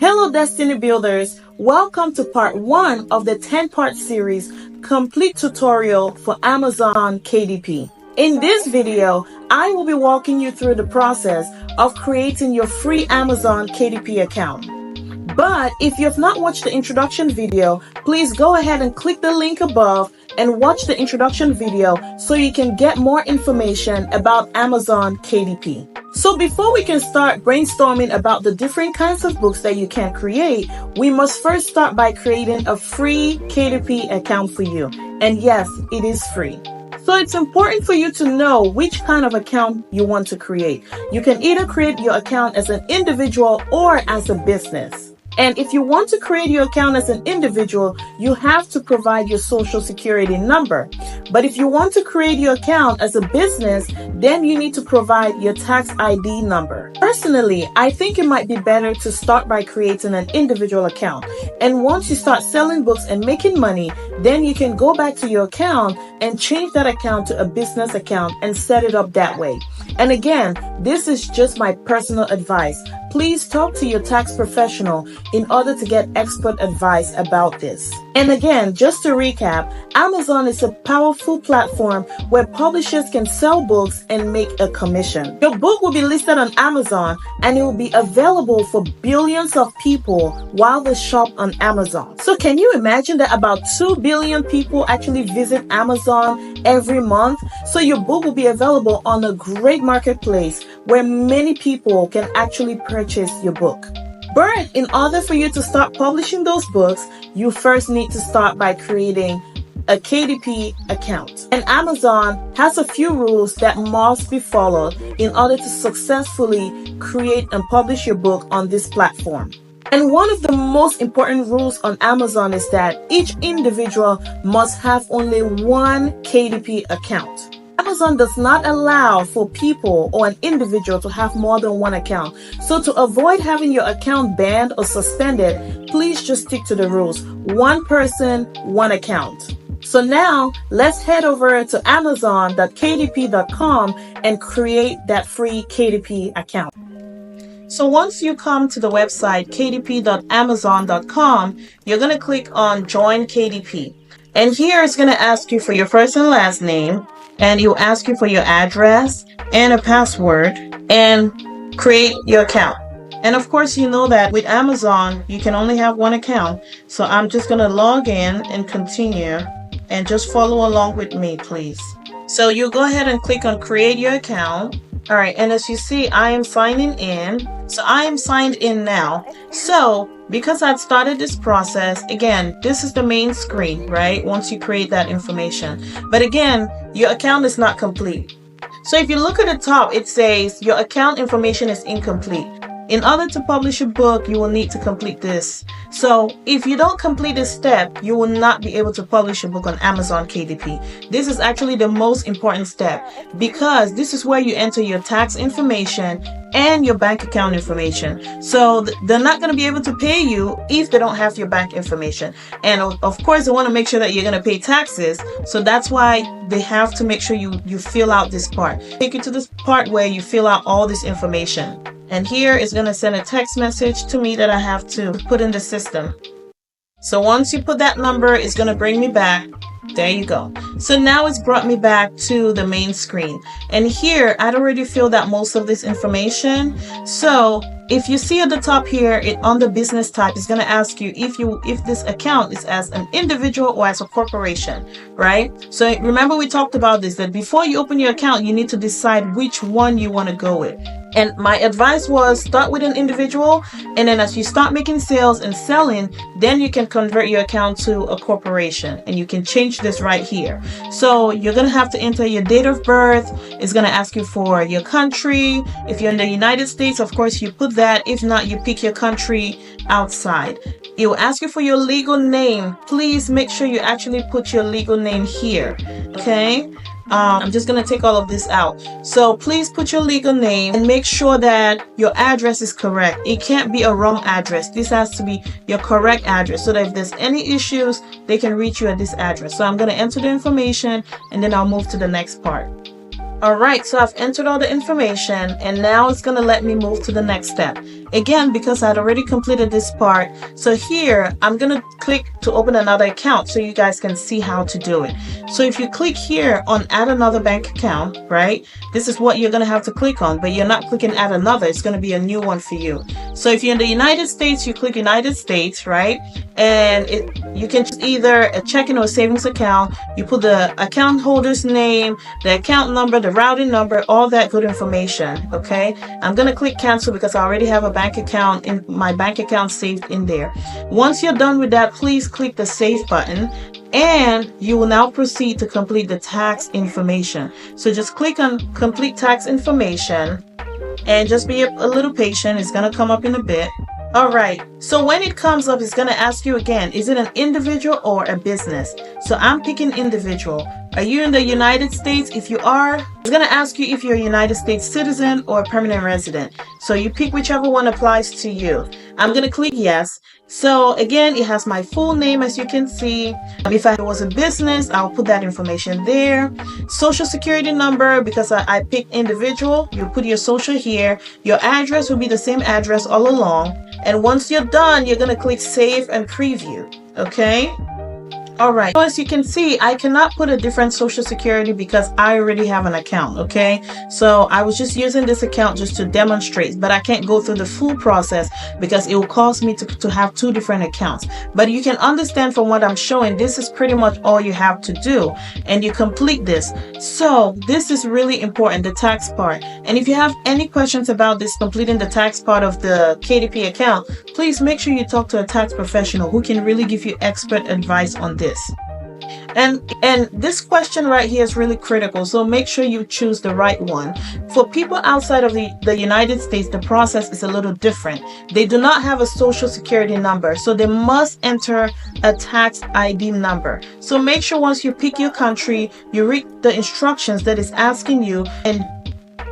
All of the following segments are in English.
Hello Destiny Builders, welcome to part 1 of the 10-part series Complete Tutorial for Amazon KDP. In this video, I will be walking you through the process of creating your free Amazon KDP account. But if you have not watched the introduction video, please go ahead and click the link above and watch the introduction video so you can get more information about Amazon KDP. So before we can start brainstorming about the different kinds of books that you can create, we must first start by creating a free KDP account for you. And yes, it is free. So it's important for you to know which kind of account you want to create. You can either create your account as an individual or as a business. And if you want to create your account as an individual, you have to provide your social security number. But if you want to create your account as a business, then you need to provide your tax ID number. Personally, I think it might be better to start by creating an individual account. And once you start selling books and making money, then you can go back to your account and change that account to a business account and set it up that way. And again, this is just my personal advice. Please talk to your tax professional in order to get expert advice about this. And again, just to recap, Amazon is a powerful platform where publishers can sell books and make a commission. Your book will be listed on Amazon and it will be available for billions of people while they shop on Amazon. So can you imagine that about 2 billion people actually visit Amazon every month? So your book will be available on a great marketplace where many people can actually purchase your book. But in order for you to start publishing those books, you first need to start by creating a KDP account. And Amazon has a few rules that must be followed in order to successfully create and publish your book on this platform. And one of the most important rules on Amazon is that each individual must have only one KDP account. Amazon does not allow for people or an individual to have more than one account. So to avoid having your account banned or suspended, please just stick to the rules. One person, one account. So now let's head over to amazon.kdp.com and create that free KDP account. So once you come to the website kdp.amazon.com, you're going to click on Join KDP. And here it's going to ask you for your first and last name. And it will ask you for your address and a password and create your account. And of course, you know that with Amazon, you can only have one account. So I'm just going to log in and continue and just follow along with me, please. So you go ahead and click on create your account. All right. And as you see, I am signing in. So I am signed in now. So because I'd started this process, again, this is the main screen, right? Once you create that information. But again, your account is not complete. So if you look at the top, it says your account information is incomplete. In order to publish a book, you will need to complete this. So if you don't complete this step, you will not be able to publish a book on Amazon KDP. This is actually the most important step because this is where you enter your tax information and your bank account information. So they're not going to be able to pay you if they don't have your bank information. And of course, they want to make sure that you're going to pay taxes. So that's why they have to make sure you fill out this part. Take you to this part where you fill out all this information. And here it's going to send a text message to me that I have to put in the system. So once you put that number, it's going to bring me back. There you go. So now it's brought me back to the main screen. And here I'd already filled out most of this information. So if you see at the top here, on the business type, it's going to ask you if this account is as an individual or as a corporation, right? So remember we talked about this, that before you open your account, you need to decide which one you want to go with. And my advice was start with an individual, and then as you start making sales and selling, then you can convert your account to a corporation, and you can change this right here. So you're going to have to enter your date of birth. It's going to ask you for your country. If you're in the United States, of course, you put that. If not, you pick your country outside. It will ask you for your legal name. Please make sure you actually put your legal name here. Okay. I'm just going to take all of this out. So please put your legal name and make sure that your address is correct. It can't be a wrong address. This has to be your correct address so that if there's any issues, they can reach you at this address. So I'm going to enter the information and then I'll move to the next part. All right, so I've entered all the information and now it's going to let me move to the next step. Again, because I'd already completed this part. So here, I'm going to click to open another account so you guys can see how to do it. So if you click here on add another bank account, right? This is what you're going to have to click on, but you're not clicking add another. It's going to be a new one for you. So if you're in the United States, you click United States, right? And you can choose either a checking or savings account. You put the account holder's name, the account number, the routing number, all that good information. Okay, I'm gonna click cancel because I already have a bank account in my bank account saved in there. Once you're done with that, please click the save button and you will now proceed to complete the tax information. So just click on complete tax information and just be a little patient. It's gonna come up in a bit. All right, so when it comes up, it's going to ask you again, is it an individual or a business? So I'm picking individual. Are you in the United States? If you are, it's going to ask you if you're a United States citizen or a permanent resident. So you pick whichever one applies to you. I'm going to click yes. So again, it has my full name, as you can see. If I was a business, I'll put that information there. Social security number, because I picked individual, you put your social here. Your address will be the same address all along. And once you're done, you're going to click save and preview. Okay. All right. So as you can see, I cannot put a different social security because I already have an account. Okay. So I was just using this account just to demonstrate, but I can't go through the full process because it will cause me to have two different accounts. But you can understand from what I'm showing, this is pretty much all you have to do and you complete this. So this is really important, the tax part. And if you have any questions about this, completing the tax part of the KDP account, please make sure you talk to a tax professional who can really give you expert advice on this. And this question right here is really critical, so make sure you choose the right one. For people outside of the United States, the process is a little different. They do not have a social security number, so they must enter a tax ID number. So make sure once you pick your country, you read the instructions that is asking you and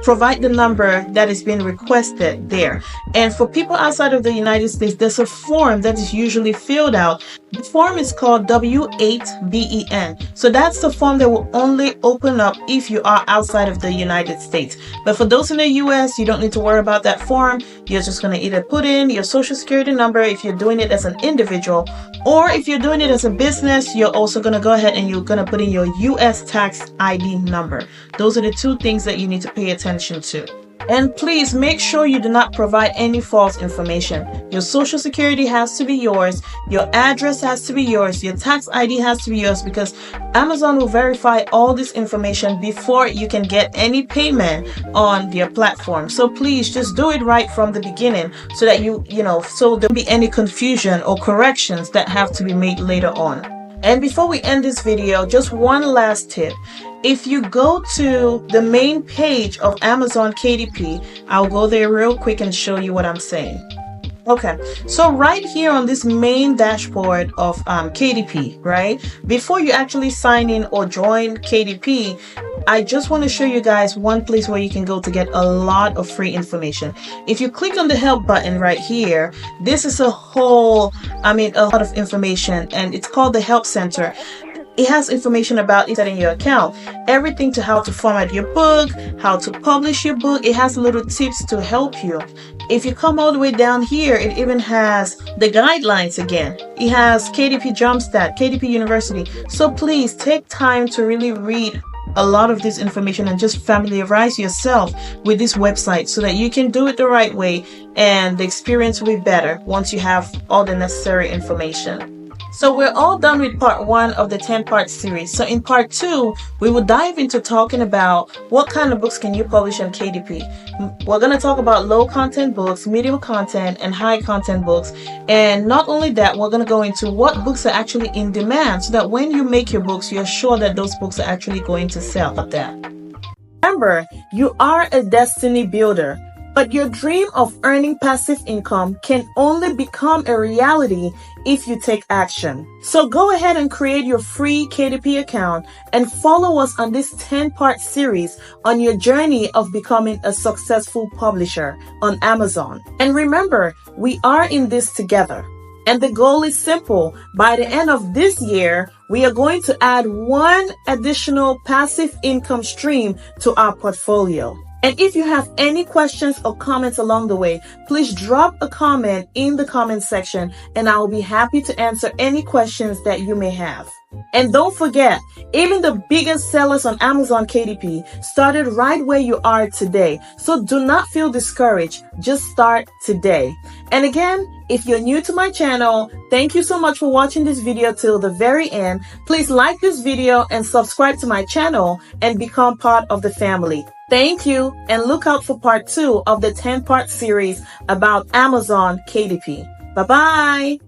provide the number that is being requested there. And for people outside of the United States, there's a form that is usually filled out. The form is called W-8-BEN. So that's the form that will only open up if you are outside of the United States. But for those in the US, you don't need to worry about that form. You're just going to either put in your social security number if you're doing it as an individual, or if you're doing it as a business, you're also going to go ahead and you're going to put in your US tax ID number. Those are the two things that you need to pay attention to. And please make sure you do not provide any false information. Your social security has to be yours. Your address has to be yours. Your tax ID has to be yours, because Amazon will verify all this information before you can get any payment on their platform. So please just do it right from the beginning so that so there won't be any confusion or corrections that have to be made later on. And before we end this video, just one last tip. If you go to the main page of Amazon KDP, I'll go there real quick and show you what I'm saying. Okay, so right here on this main dashboard of KDP, right? Before you actually sign in or join KDP, I just want to show you guys one place where you can go to get a lot of free information. If you click on the help button right here, this is a lot of information, and it's called the Help Center. It has information about setting your account, everything to how to format your book, how to publish your book. It has little tips to help you. If you come all the way down here, it even has the guidelines again. It has KDP Jumpstart, KDP University. So please take time to really read a lot of this information and just familiarize yourself with this website so that you can do it the right way and the experience will be better once you have all the necessary information. So we're all done with part 1 of the 10-part series. So in part 2, we will dive into talking about what kind of books can you publish on KDP. We're going to talk about low content books, medium content, and high content books. And not only that, we're going to go into what books are actually in demand so that when you make your books, you're sure that those books are actually going to sell at that. Remember, you are a destiny builder. But your dream of earning passive income can only become a reality if you take action. So go ahead and create your free KDP account and follow us on this 10-part series on your journey of becoming a successful publisher on Amazon. And remember, we are in this together. And the goal is simple. By the end of this year, we are going to add one additional passive income stream to our portfolio. And if you have any questions or comments along the way, please drop a comment in the comment section and I will be happy to answer any questions that you may have. And don't forget, even the biggest sellers on Amazon KDP started right where you are today. So do not feel discouraged. Just start today. And again, if you're new to my channel, thank you so much for watching this video till the very end. Please like this video and subscribe to my channel and become part of the family. Thank you, and look out for part 2 of the 10-part series about Amazon KDP. Bye-bye.